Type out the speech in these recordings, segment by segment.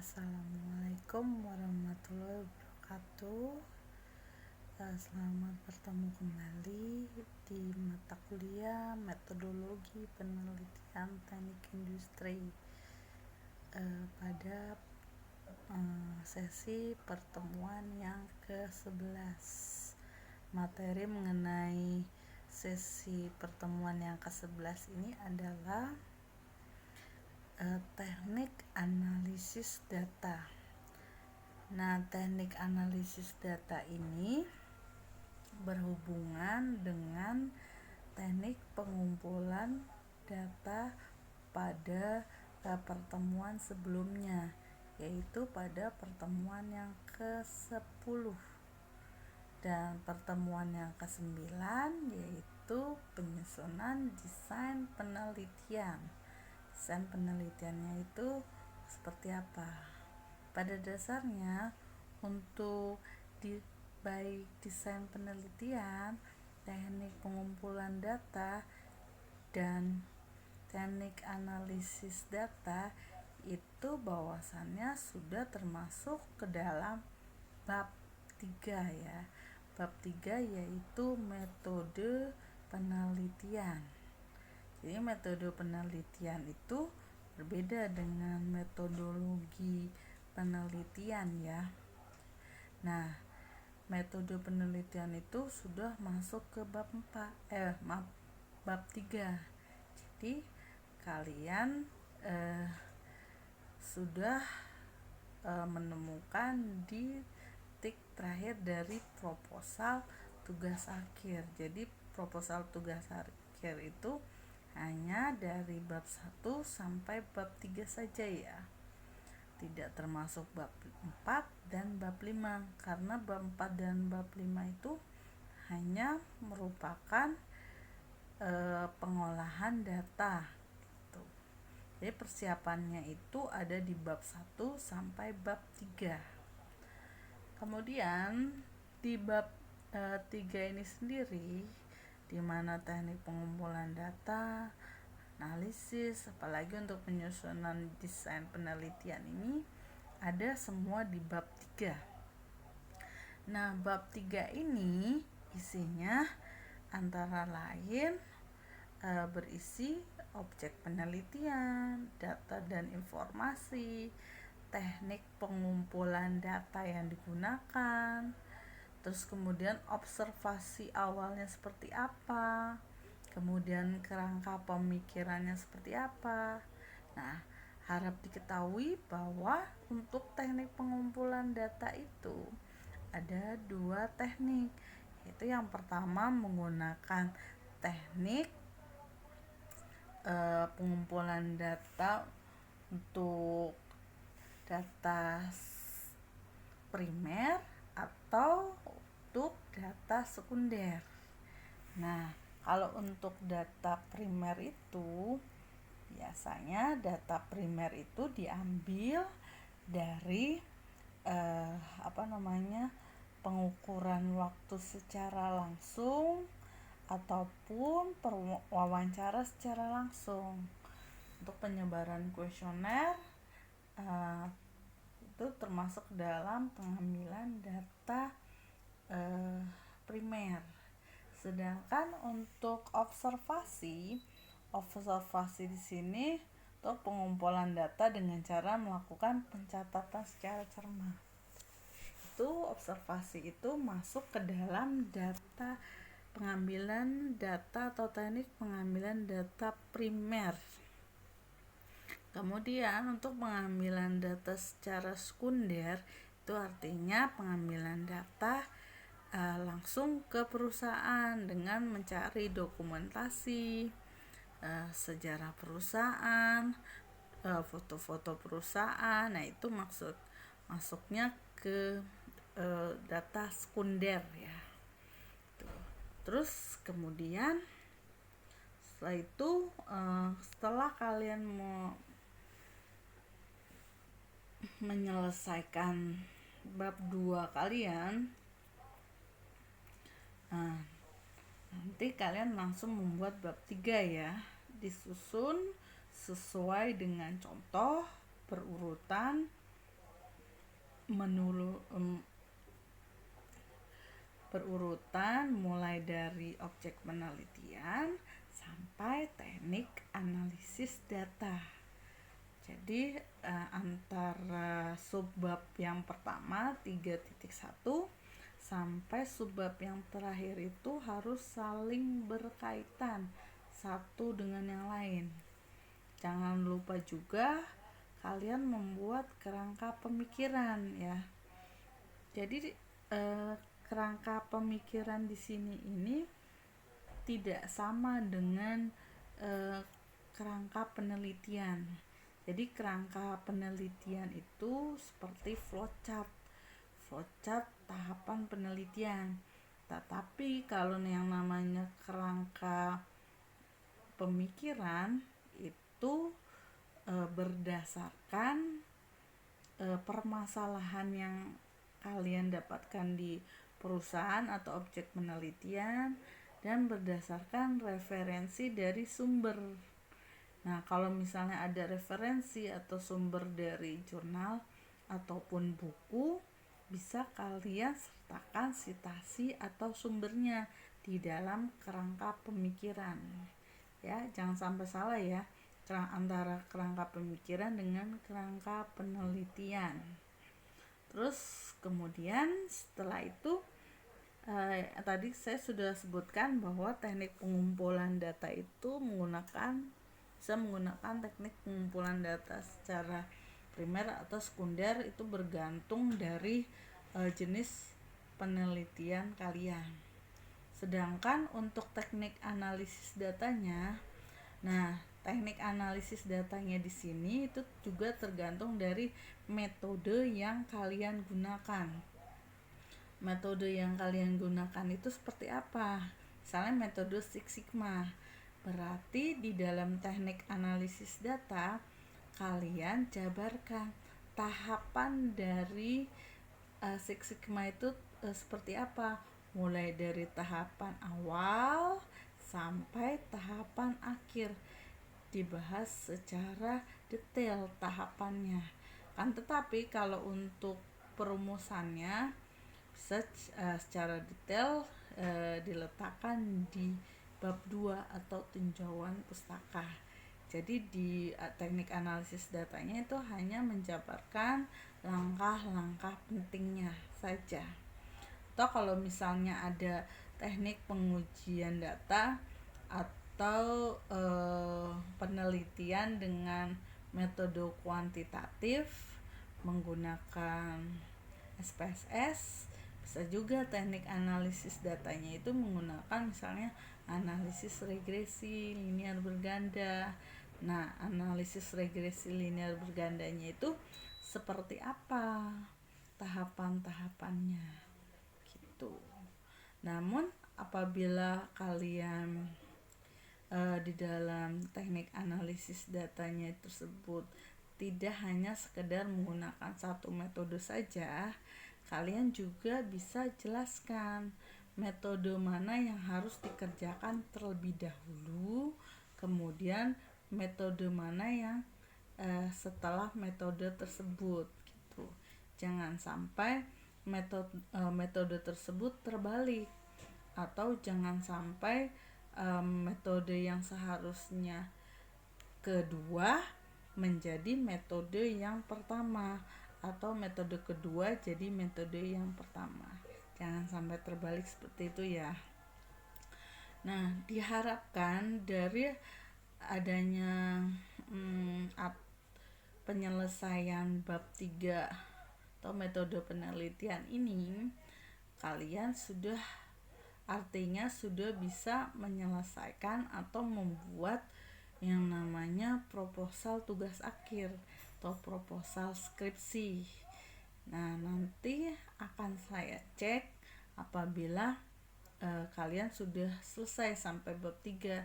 Assalamualaikum warahmatullahi wabarakatuh. Selamat bertemu kembali di mata kuliah metodologi penelitian teknik industri pada sesi pertemuan yang ke-11. Materi mengenai sesi pertemuan yang ke-11 ini adalah teknik analisis data. Nah, teknik analisis data ini berhubungan dengan teknik pengumpulan data pada pertemuan sebelumnya, yaitu pada pertemuan yang ke-10 dan pertemuan yang ke-9, yaitu penyusunan desain penelitian. Desain penelitiannya itu seperti apa? Pada dasarnya, untuk baik desain penelitian, teknik pengumpulan data, dan teknik analisis data itu bahwasannya sudah termasuk ke dalam bab 3 ya. Bab 3 yaitu metode penelitian. Jadi metode penelitian itu berbeda dengan metodologi penelitian ya. Nah, metode penelitian itu sudah masuk ke bab 3. Jadi kalian sudah menemukan di titik terakhir dari proposal tugas akhir. Jadi proposal tugas akhir itu hanya dari bab 1 sampai bab 3 saja ya. Tidak termasuk bab 4 dan bab 5, karena bab 4 dan bab 5 itu hanya merupakan pengolahan data gitu. Jadi persiapannya itu ada di bab 1 sampai bab 3. Kemudian di bab 3 ini sendiri, di mana teknik pengumpulan data, analisis, apalagi untuk penyusunan desain penelitian ini ada semua di bab 3. Nah, bab 3 ini isinya antara lain berisi objek penelitian, data dan informasi, teknik pengumpulan data yang digunakan, terus kemudian observasi awalnya seperti apa, kemudian kerangka pemikirannya seperti apa. Nah, harap diketahui bahwa untuk teknik pengumpulan data itu ada 2 teknik, yaitu yang pertama menggunakan teknik pengumpulan data untuk data primer atau untuk data sekunder. Nah, kalau untuk data primer itu biasanya data primer itu diambil dari pengukuran waktu secara langsung ataupun wawancara secara langsung. Untuk penyebaran kuesioner itu termasuk dalam pengambilan data primer. Sedangkan untuk observasi di sini untuk pengumpulan data dengan cara melakukan pencatatan secara cermat. Itu observasi itu masuk ke dalam data pengambilan data atau teknik pengambilan data primer. Kemudian untuk pengambilan data secara sekunder itu artinya pengambilan data langsung ke perusahaan dengan mencari dokumentasi, sejarah perusahaan, foto-foto perusahaan. Nah, itu masuknya ke data sekunder ya. Terus kemudian setelah itu setelah kalian mau menyelesaikan bab 2 kalian, nanti kalian langsung membuat bab 3 ya, disusun sesuai dengan contoh berurutan berurutan mulai dari objek penelitian sampai teknik analisis data. Jadi antara subbab yang pertama 3.1 sampai subbab yang terakhir itu harus saling berkaitan satu dengan yang lain. Jangan lupa juga kalian membuat kerangka pemikiran ya. Jadi kerangka pemikiran di sini ini tidak sama dengan kerangka penelitian. Jadi kerangka penelitian itu seperti flowchart tahapan penelitian. Tetapi kalau yang namanya kerangka pemikiran itu berdasarkan permasalahan yang kalian dapatkan di perusahaan atau objek penelitian dan berdasarkan referensi dari sumber. Nah, kalau misalnya ada referensi atau sumber dari jurnal ataupun buku, bisa kalian sertakan sitasi atau sumbernya di dalam kerangka pemikiran. Ya, jangan sampai salah ya, antara kerangka pemikiran dengan kerangka penelitian. Terus kemudian setelah itu tadi saya sudah sebutkan bahwa teknik pengumpulan data itu bisa menggunakan teknik pengumpulan data secara primer atau sekunder, itu bergantung dari jenis penelitian kalian. Sedangkan untuk teknik analisis datanya, teknik analisis datanya di sini itu juga tergantung dari metode yang kalian gunakan. Metode yang kalian gunakan itu seperti apa? Misalnya metode Six Sigma. Berarti di dalam teknik analisis data kalian jabarkan tahapan dari Six Sigma itu seperti apa, mulai dari tahapan awal sampai tahapan akhir, dibahas secara detail tahapannya kan. Tetapi kalau untuk perumusannya bisa secara detail diletakkan di bab 2 atau tinjauan pustaka. Jadi di teknik analisis datanya itu hanya menjabarkan langkah-langkah pentingnya saja. Atau kalau misalnya ada teknik pengujian data atau penelitian dengan metode kuantitatif menggunakan SPSS, bisa juga teknik analisis datanya itu menggunakan misalnya analisis regresi linear berganda. Nah, analisis regresi linear bergandanya itu seperti apa tahapan-tahapannya gitu. Namun apabila kalian di dalam teknik analisis datanya tersebut tidak hanya sekedar menggunakan satu metode saja, kalian juga bisa jelaskan metode mana yang harus dikerjakan terlebih dahulu, kemudian metode mana yang setelah metode tersebut gitu. Jangan sampai metode tersebut terbalik, atau jangan sampai metode yang seharusnya kedua menjadi metode yang pertama, atau metode kedua jadi metode yang pertama. Jangan sampai terbalik seperti itu ya. Nah, diharapkan dari adanya penyelesaian bab 3 atau metode penelitian ini, kalian artinya sudah bisa menyelesaikan atau membuat yang namanya proposal tugas akhir atau proposal skripsi. Nah, nanti akan saya cek apabila kalian sudah selesai sampai bab 3,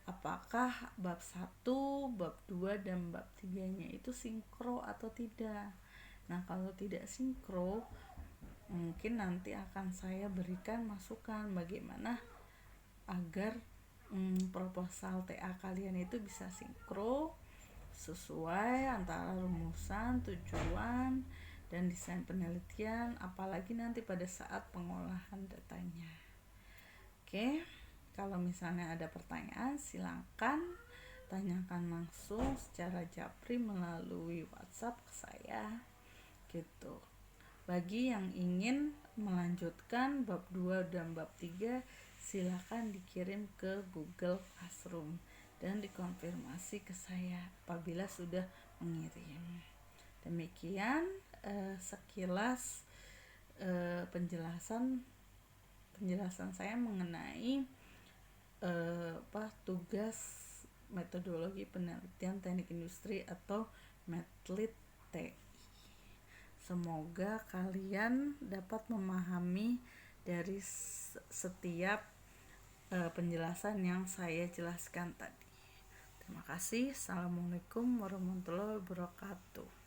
apakah bab 1, bab 2 dan bab 3-nya itu sinkro atau tidak. Nah, kalau tidak sinkro, mungkin nanti akan saya berikan masukan bagaimana agar proposal TA kalian itu bisa sinkro sesuai antara rumusan, tujuan, dan desain penelitian, apalagi nanti pada saat pengolahan datanya. Oke, kalau misalnya ada pertanyaan silakan tanyakan langsung secara japri melalui WhatsApp ke saya gitu. Bagi yang ingin melanjutkan bab 2 dan bab 3 silakan dikirim ke Google Classroom dan dikonfirmasi ke saya apabila sudah mengirim. Demikian sekilas penjelasan saya mengenai tugas metodologi penelitian teknik industri atau METLIT TI. Semoga kalian dapat memahami dari setiap penjelasan yang saya jelaskan tadi. Terima kasih. Assalamualaikum warahmatullahi wabarakatuh.